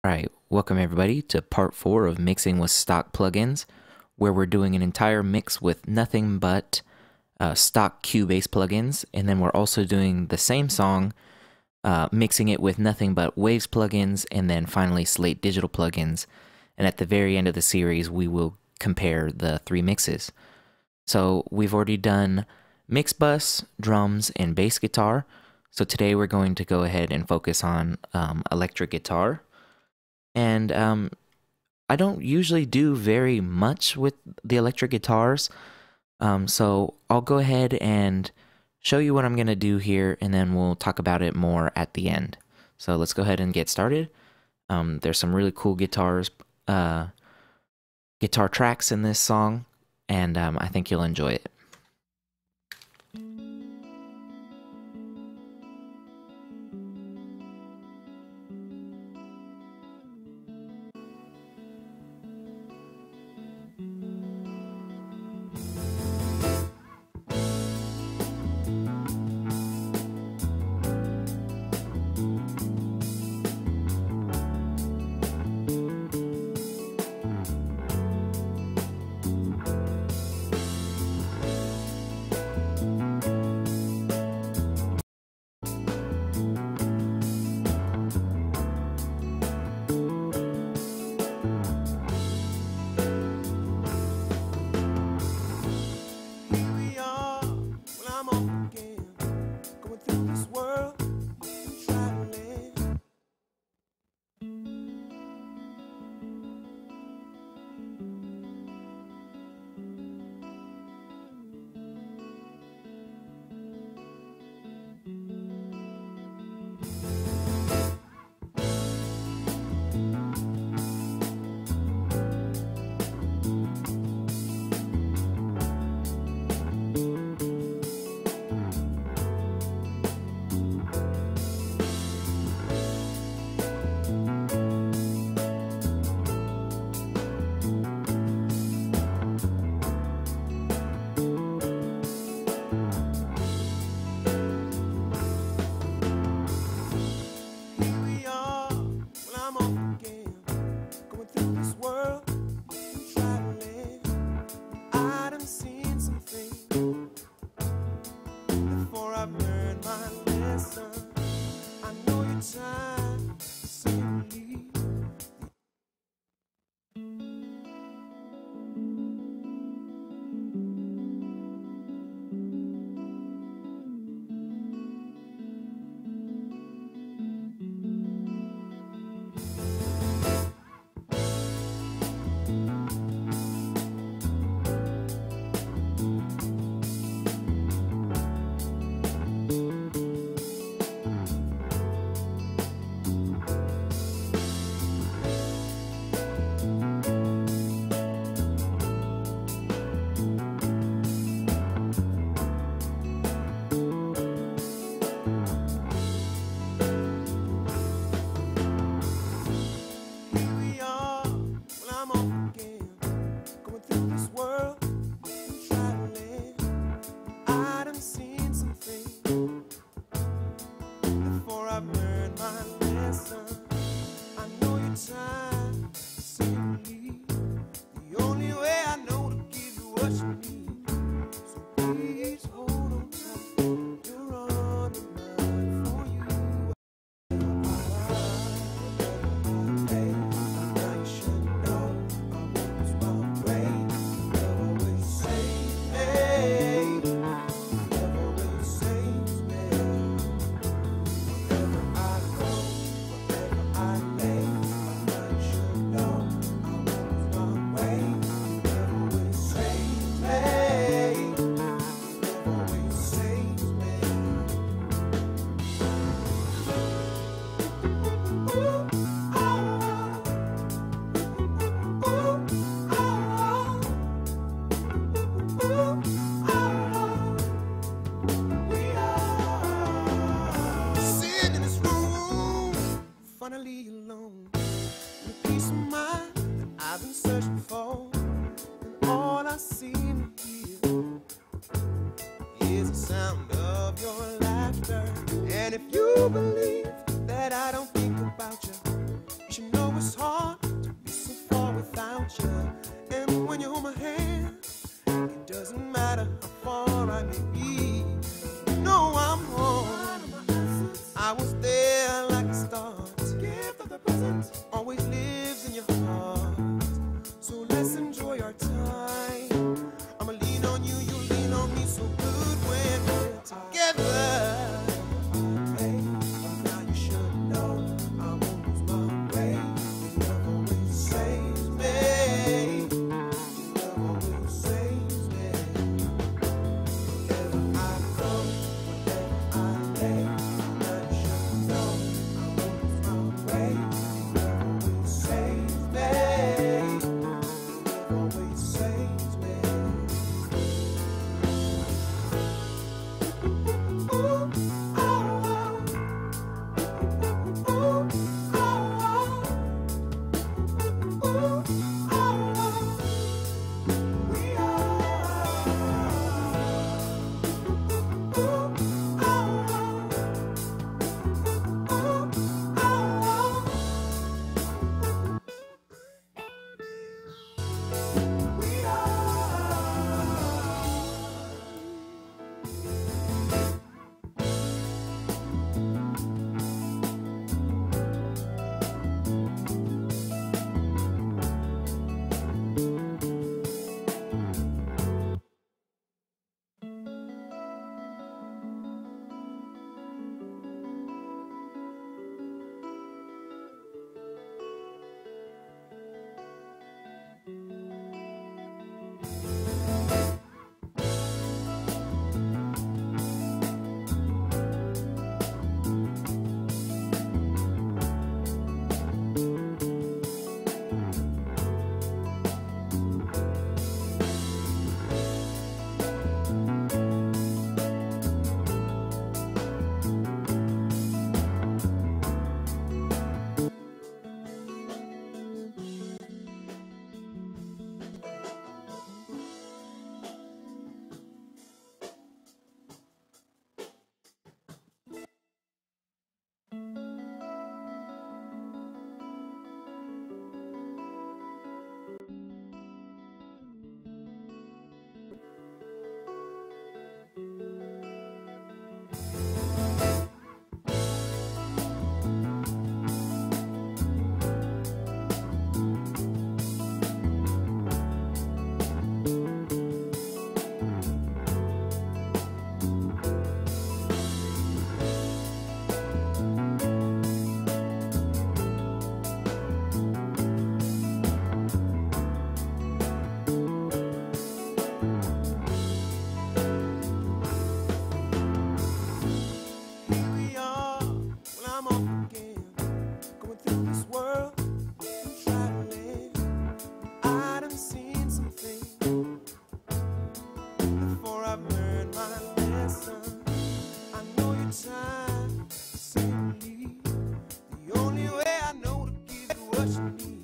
Alright, welcome everybody to part 4 of mixing with stock plugins, where we're doing an entire mix with nothing but stock Cubase plugins, and then we're also doing the same song, mixing it with nothing but Waves plugins, and then finally Slate digital plugins, and at the very end of the series we will compare the 3 mixes. So we've already done mix bus, drums, and bass guitar, so today we're going to go ahead and focus on electric guitar. And I don't usually do very much with the electric guitars, so I'll go ahead and show you what I'm going to do here, and then we'll talk about it more at the end. So let's go ahead and get started. There's some really cool guitar tracks in this song, and I think you'll enjoy it. And if you believe that I don't think about you, you should know it's hard to be so far without you. And when you hold my hand, it doesn't matter how far I may be. No, I'm home. I was there like a star. Gift of the present always lives in your heart. So let's enjoy our time. I'ma lean on you, you lean on me. So good when we're together. Hey, now you should know I won't lose my way. Your love always saves me. Your love always saves me. Wherever I go, wherever I lay, now you should know I won't lose my way. Your love always saves me. Your love always saves me. Ooh, oh, oh. Ooh, oh, oh. Ooh, oh, oh. We are. Ooh, oh, oh. Ooh, oh, oh. We are. Here we are, well, I'm off again, going through this world and traveling. I done seen some things before I've learned my lesson. I know your time to say you leave. The only way I know to give you what you need.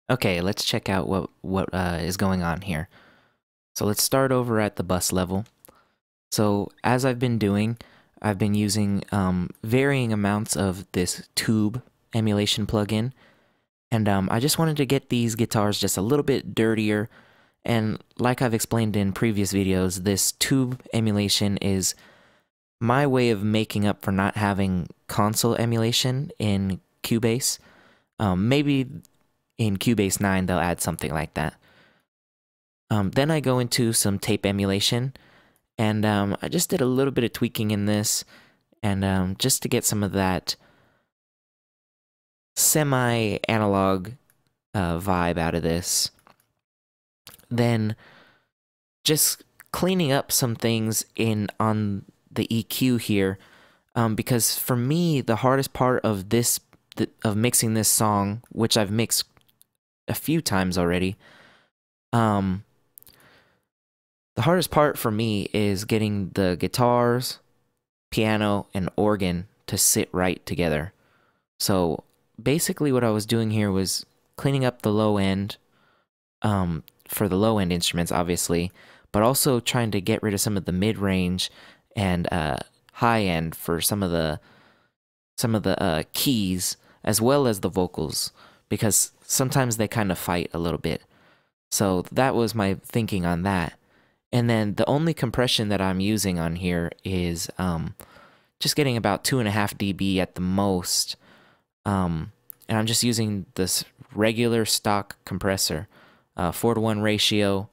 Okay, let's check out what is going on here. So let's start over at the bus level. So as I've been doing, I've been using varying amounts of this tube emulation plugin, and I just wanted to get these guitars just a little bit dirtier. And like I've explained in previous videos, this tube emulation is my way of making up for not having console emulation in Cubase. Maybe in Cubase 9 they'll add something like that. Then I go into some tape emulation, and I just did a little bit of tweaking in this, and just to get some of that semi-analog vibe out of this. Then just cleaning up some things on the EQ here, because for me the hardest part of mixing this song, which I've mixed a few times already, the hardest part for me is getting the guitars, piano, and organ to sit right together. So basically what I was doing here was cleaning up the low end, for the low end instruments obviously, but also trying to get rid of some of the mid-range and high end for some of the keys, as well as the vocals, because sometimes they kind of fight a little bit. So that was my thinking on that. And then the only compression that I'm using on here is just getting about 2.5 dB at the most. And I'm just using this regular stock compressor, 4:1 ratio,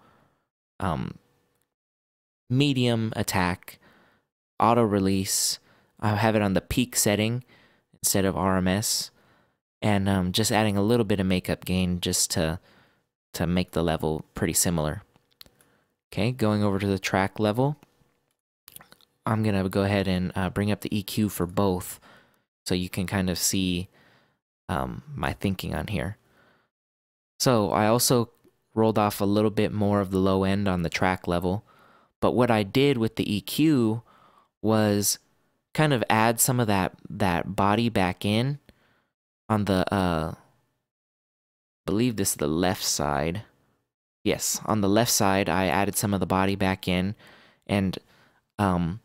medium attack, auto release. I have it on the peak setting instead of RMS, and just adding a little bit of makeup gain just to make the level pretty similar. Okay, going over to the track level, I'm gonna go ahead and bring up the EQ for both, so you can kind of see my thinking on here. So I also rolled off a little bit more of the low end on the track level, but what I did with the EQ was kind of add some of that body back in on the I believe this is the left side. Yes, on the left side I added some of the body back in, and some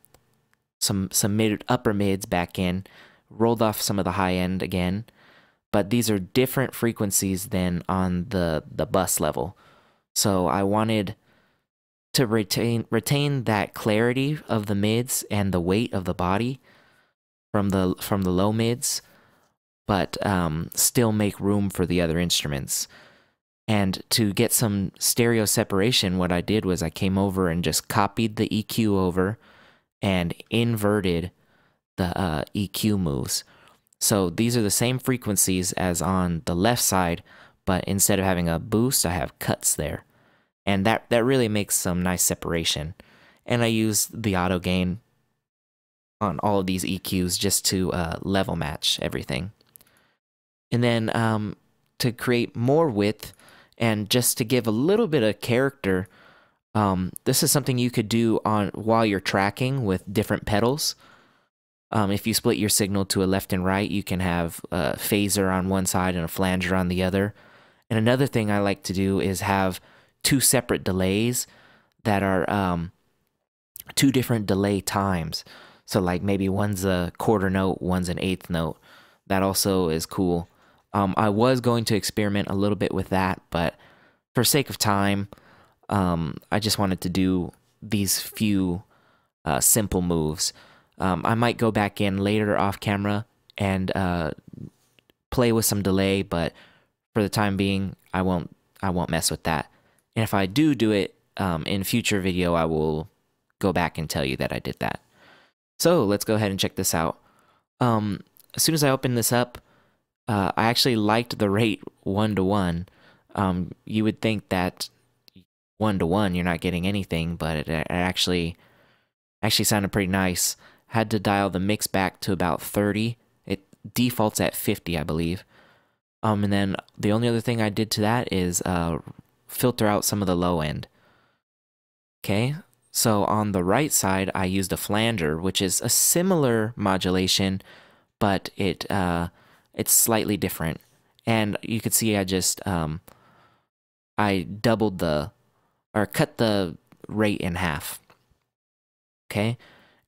upper mids back in, rolled off some of the high end again, but these are different frequencies than on the bus level. So I wanted to retain that clarity of the mids and the weight of the body from the low mids, but still make room for the other instruments. And to get some stereo separation, what I did was I came over and just copied the EQ over and inverted the EQ moves. So these are the same frequencies as on the left side, but instead of having a boost, I have cuts there. And that really makes some nice separation. And I use the auto gain on all of these EQs just to level match everything. And then to create more width, and just to give a little bit of character, this is something you could do while you're tracking with different pedals. If you split your signal to a left and right, you can have a phaser on one side and a flanger on the other. And another thing I like to do is have two separate delays that are 2 different delay times. So like maybe one's a quarter note, one's an eighth note. That also is cool. I was going to experiment a little bit with that, but for sake of time, I just wanted to do these few simple moves. I might go back in later off camera and play with some delay, but for the time being, I won't mess with that. And if I do it in future video, I will go back and tell you that I did that. So let's go ahead and check this out. As soon as I open this up, I actually liked the rate 1:1. You would think that 1:1 you're not getting anything, but it actually sounded pretty nice. Had to dial the mix back to about 30. It defaults at 50, I believe. And then the only other thing I did to that is filter out some of the low end. Okay, so on the right side I used a flanger, which is a similar modulation, but it's slightly different. And you can see I just I doubled cut the rate in half. Okay,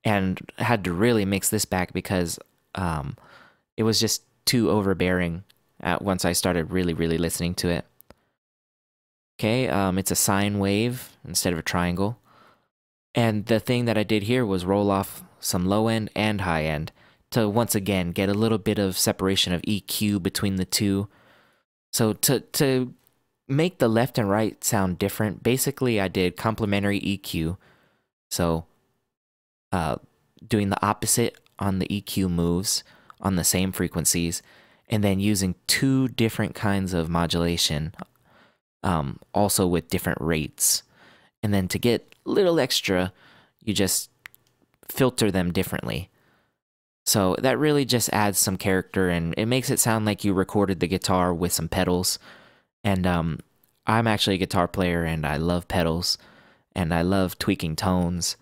and had to really mix this back because it was just too overbearing once I started really listening to it. Okay, it's a sine wave instead of a triangle. And the thing that I did here was roll off some low end and high end to once again get a little bit of separation of EQ between the two. So to make the left and right sound different, basically I did complementary EQ. So doing the opposite on the EQ moves on the same frequencies, and then using 2 different kinds of modulation, also with different rates. And then to get a little extra, you just filter them differently. So that really just adds some character, and it makes it sound like you recorded the guitar with some pedals. And I'm actually a guitar player, and I love pedals, and I love tweaking tones.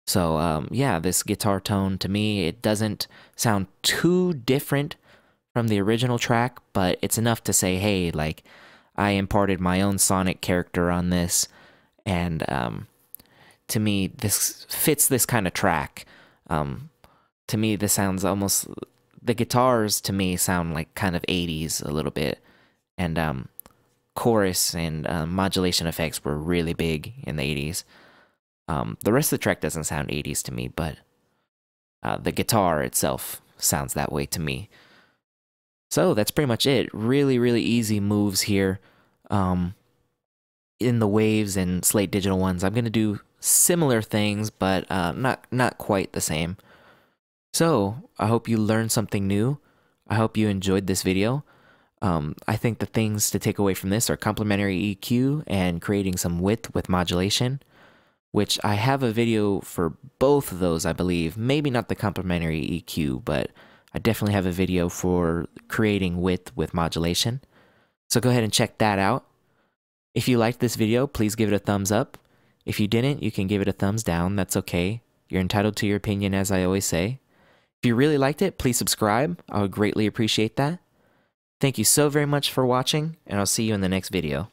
So yeah, this guitar tone, to me, it doesn't sound too different from the original track, but it's enough to say, hey, like, I imparted my own sonic character on this, and to me, this fits this kind of track. To me, this sounds almost, the guitars to me sound like kind of 80s a little bit, and chorus and modulation effects were really big in the 80s. The rest of the track doesn't sound 80s to me, but the guitar itself sounds that way to me. So that's pretty much it. Really, really easy moves here. In the Waves and Slate Digital ones, I'm going to do similar things, but not quite the same. So I hope you learned something new. I hope you enjoyed this video. I think the things to take away from this are complementary EQ and creating some width with modulation, which I have a video for both of those, I believe. Maybe not the complementary EQ, but I definitely have a video for creating width with modulation. So go ahead and check that out. If you liked this video, please give it a thumbs up. If you didn't, you can give it a thumbs down. That's okay. You're entitled to your opinion, as I always say. If you really liked it, please subscribe. I would greatly appreciate that. Thank you so very much for watching, and I'll see you in the next video.